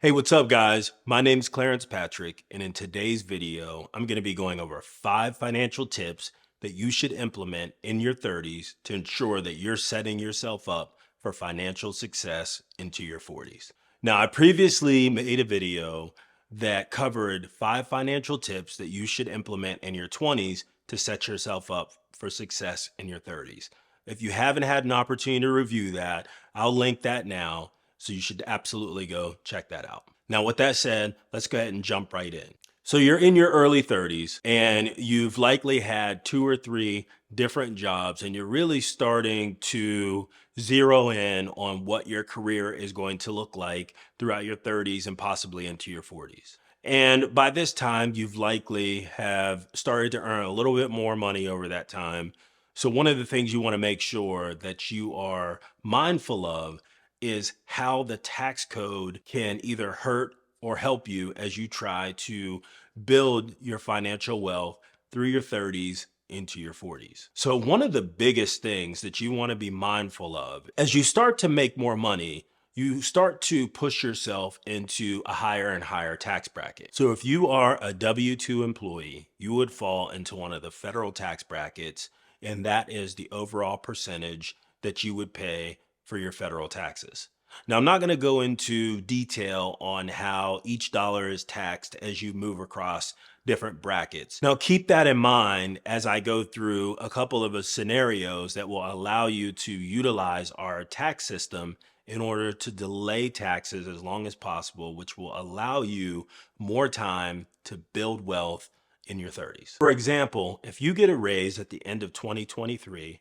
Hey, what's up, guys? My name's Clarence Patrick, and in today's video, I'm going to be going over 5 financial tips that you should implement in your 30s to ensure that you're setting yourself up for financial success into your 40s. Now, I previously made a video that covered 5 financial tips that you should implement in your 20s to set yourself up for success in your 30s. If you haven't had an opportunity to review that, I'll link that now. So you should absolutely go check that out. Now, with that said, let's go ahead and jump right in. So you're in your early 30s and you've likely had 2 or 3 different jobs, and you're really starting to zero in on what your career is going to look like throughout your 30s and possibly into your 40s. And by this time, you've likely have started to earn a little bit more money over that time. So one of the things you want to make sure that you are mindful of is how the tax code can either hurt or help you as you try to build your financial wealth through your 30s into your 40s. So, one of the biggest things that you want to be mindful of as you start to make more money, you start to push yourself into a higher and higher tax bracket. So, if you are a W 2 employee, you would fall into one of the federal tax brackets, and that is the overall percentage that you would pay for your federal taxes. Now, I'm not going to go into detail on how each dollar is taxed as you move across different brackets. Now, keep that in mind as I go through a couple of scenarios that will allow you to utilize our tax system in order to delay taxes as long as possible, which will allow you more time to build wealth in your 30s. For example, if you get a raise at the end of 2023,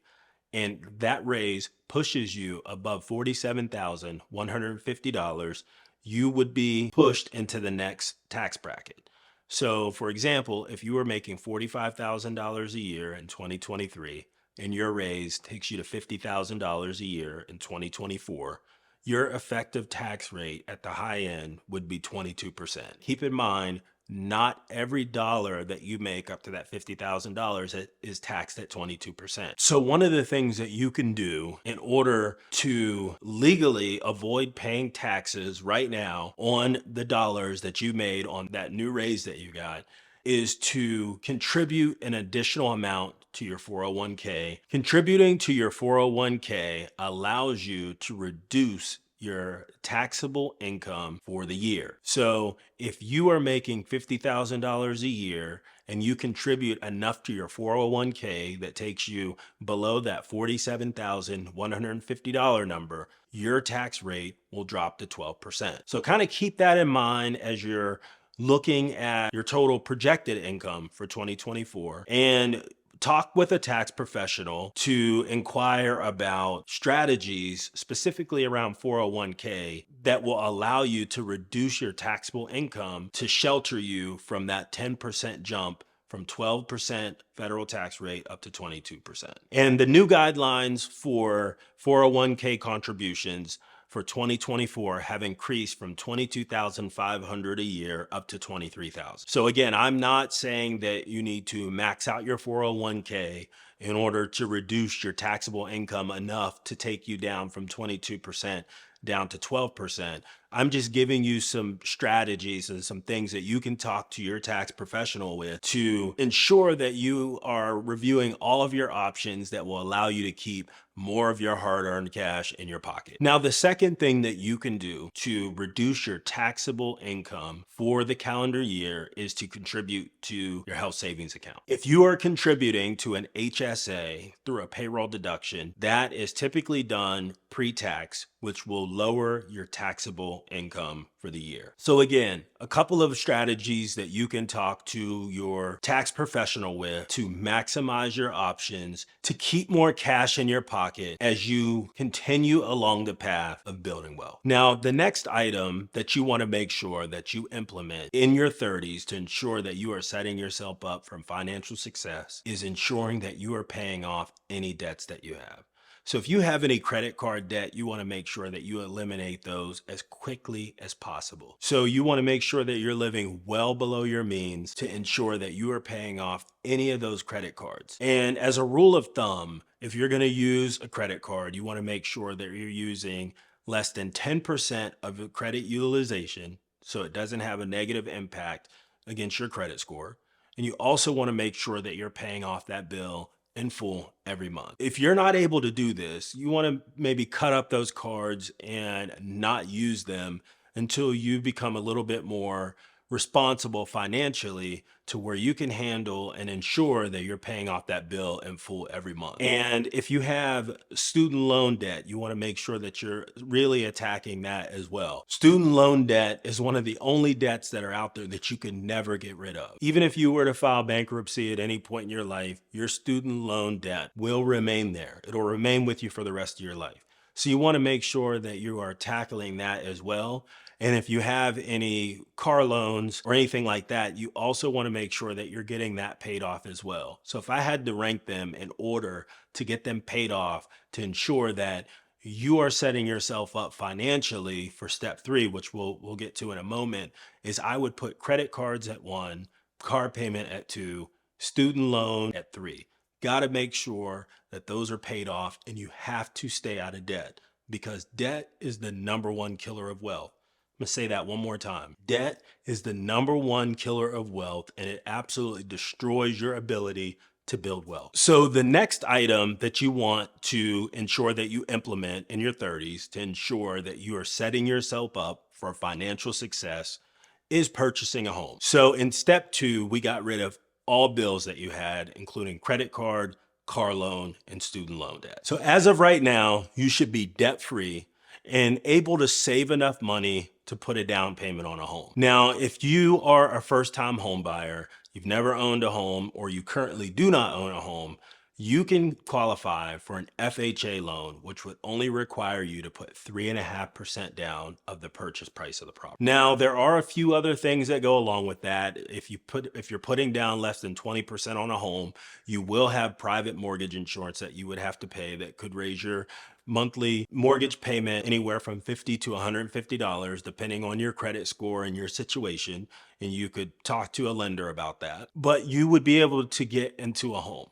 and that raise pushes you above $47,150, you would be pushed into the next tax bracket. So, for example, if you were making $45,000 a year in 2023 and your raise takes you to $50,000 a year in 2024, your effective tax rate at the high end would be 22%. Keep in mind, not every dollar that you make up to that $50,000 is taxed at 22%. So one of the things that you can do in order to legally avoid paying taxes right now on the dollars that you made on that new raise that you got is to contribute an additional amount to your 401k. Contributing to your 401k allows you to reduce your taxable income for the year. So if you are making $50,000 a year and you contribute enough to your 401k that takes you below that $47,150 number, your tax rate will drop to 12%. So kind of keep that in mind as you're looking at your total projected income for 2024, and talk with a tax professional to inquire about strategies specifically around 401k that will allow you to reduce your taxable income to shelter you from that 10% jump from 12% federal tax rate up to 22%. And the new guidelines for 401k contributions for 2024 have increased from 22,500 a year up to 23,000. So again, I'm not saying that you need to max out your 401k in order to reduce your taxable income enough to take you down from 22% down to 12%. I'm just giving you some strategies and some things that you can talk to your tax professional with to ensure that you are reviewing all of your options that will allow you to keep more of your hard-earned cash in your pocket. Now, the second thing that you can do to reduce your taxable income for the calendar year is to contribute to your health savings account. If you are contributing to an HSA through a payroll deduction, that is typically done pre-tax, which will lower your taxable income for the year. So again, a couple of strategies that you can talk to your tax professional with to maximize your options to keep more cash in your pocket as you continue along the path of building wealth. Now, the next item that you want to make sure that you implement in your 30s to ensure that you are setting yourself up for financial success is ensuring that you are paying off any debts that you have. So if you have any credit card debt, you want to make sure that you eliminate those as quickly as possible. So you want to make sure that you're living well below your means to ensure that you are paying off any of those credit cards. And as a rule of thumb, if you're going to use a credit card, you want to make sure that you're using less than 10% of your credit utilization so it doesn't have a negative impact against your credit score. And you also want to make sure that you're paying off that bill in full every month. If you're not able to do this, you want to maybe cut up those cards and not use them until you become a little bit more responsible financially to where you can handle and ensure that you're paying off that bill in full every month. And if you have student loan debt, you want to make sure that you're really attacking that as well. Student loan debt is one of the only debts that are out there that you can never get rid of. Even if you were to file bankruptcy at any point in your life, your student loan debt will remain there. It'll remain with you for the rest of your life. So you want to make sure that you are tackling that as well. And if you have any car loans or anything like that, you also want to make sure that you're getting that paid off as well. So if I had to rank them in order to get them paid off to ensure that you are setting yourself up financially for step 3, which we'll get to in a moment, is I would put credit cards at 1, car payment at 2, student loan at 3. Got to make sure that those are paid off, and you have to stay out of debt because debt is the number one killer of wealth. I'm gonna say that one more time. Debt is the number one killer of wealth, and it absolutely destroys your ability to build wealth. So the next item that you want to ensure that you implement in your 30s to ensure that you are setting yourself up for financial success is purchasing a home. So in step 2, we got rid of all bills that you had, including credit card, car loan, and student loan debt. So as of right now, you should be debt-free and able to save enough money to put a down payment on a home. Now, if you are a first-time home buyer, you've never owned a home, or you currently do not own a home, you can qualify for an FHA loan, which would only require you to put 3.5% down of the purchase price of the property. Now, there are a few other things that go along with that. If you're putting down less than 20% on a home, you will have private mortgage insurance that you would have to pay that could raise your monthly mortgage payment anywhere from $50 to $150, depending on your credit score and your situation. And you could talk to a lender about that. But you would be able to get into a home.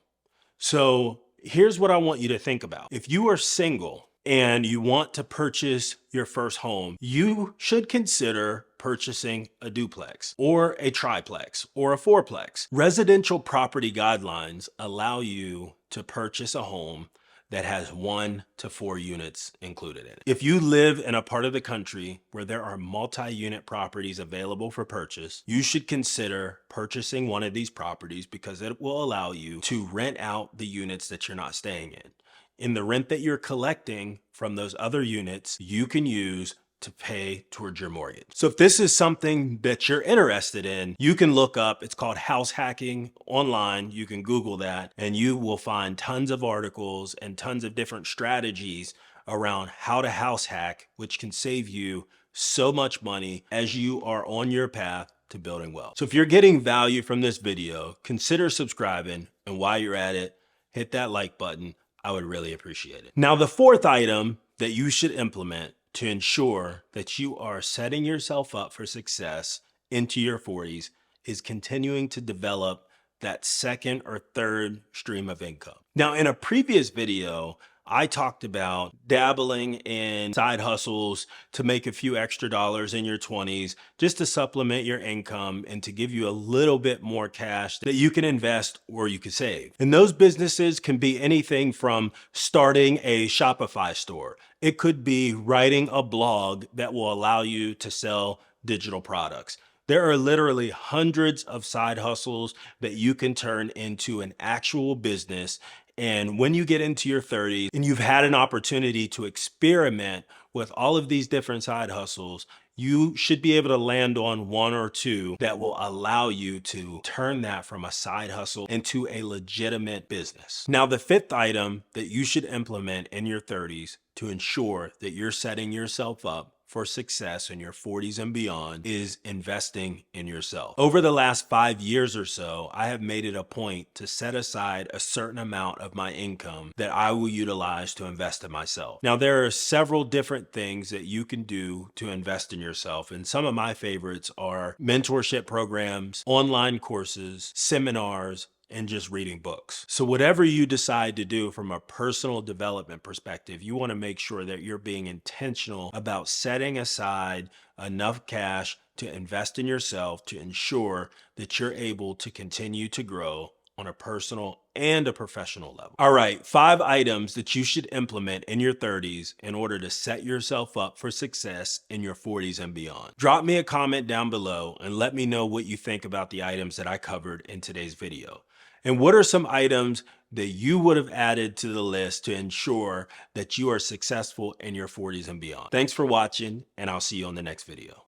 So here's what I want you to think about. If you are single and you want to purchase your first home, you should consider purchasing a duplex or a triplex or a fourplex. Residential property guidelines allow you to purchase a home that has 1 to 4 units included in it. If you live in a part of the country where there are multi-unit properties available for purchase, you should consider purchasing one of these properties because it will allow you to rent out the units that you're not staying in. In the rent that you're collecting from those other units, you can use to pay towards your mortgage. So if this is something that you're interested in, you can look up, it's called house hacking online. You can Google that and you will find tons of articles and tons of different strategies around how to house hack, which can save you so much money as you are on your path to building wealth. So if you're getting value from this video, consider subscribing, and while you're at it, hit that like button. I would really appreciate it. Now, the fourth item that you should implement to ensure that you are setting yourself up for success into your 40s is continuing to develop that second or third stream of income. Now, in a previous video, I talked about dabbling in side hustles to make a few extra dollars in your 20s just to supplement your income and to give you a little bit more cash that you can invest or you can save. And those businesses can be anything from starting a Shopify store. It could be writing a blog that will allow you to sell digital products. There are literally hundreds of side hustles that you can turn into an actual business. And when you get into your 30s and you've had an opportunity to experiment with all of these different side hustles, you should be able to land on 1 or 2 that will allow you to turn that from a side hustle into a legitimate business. Now, the fifth item that you should implement in your 30s to ensure that you're setting yourself up for success in your 40s and beyond is investing in yourself. Over the last 5 years or so, I have made it a point to set aside a certain amount of my income that I will utilize to invest in myself. Now, there are several different things that you can do to invest in yourself, and some of my favorites are mentorship programs, online courses, seminars, and just reading books. So whatever you decide to do from a personal development perspective, you want to make sure that you're being intentional about setting aside enough cash to invest in yourself to ensure that you're able to continue to grow on a personal and a professional level. All right, 5 items that you should implement in your 30s in order to set yourself up for success in your 40s and beyond. Drop me a comment down below and let me know what you think about the items that I covered in today's video. And what are some items that you would have added to the list to ensure that you are successful in your 40s and beyond? Thanks for watching, and I'll see you on the next video.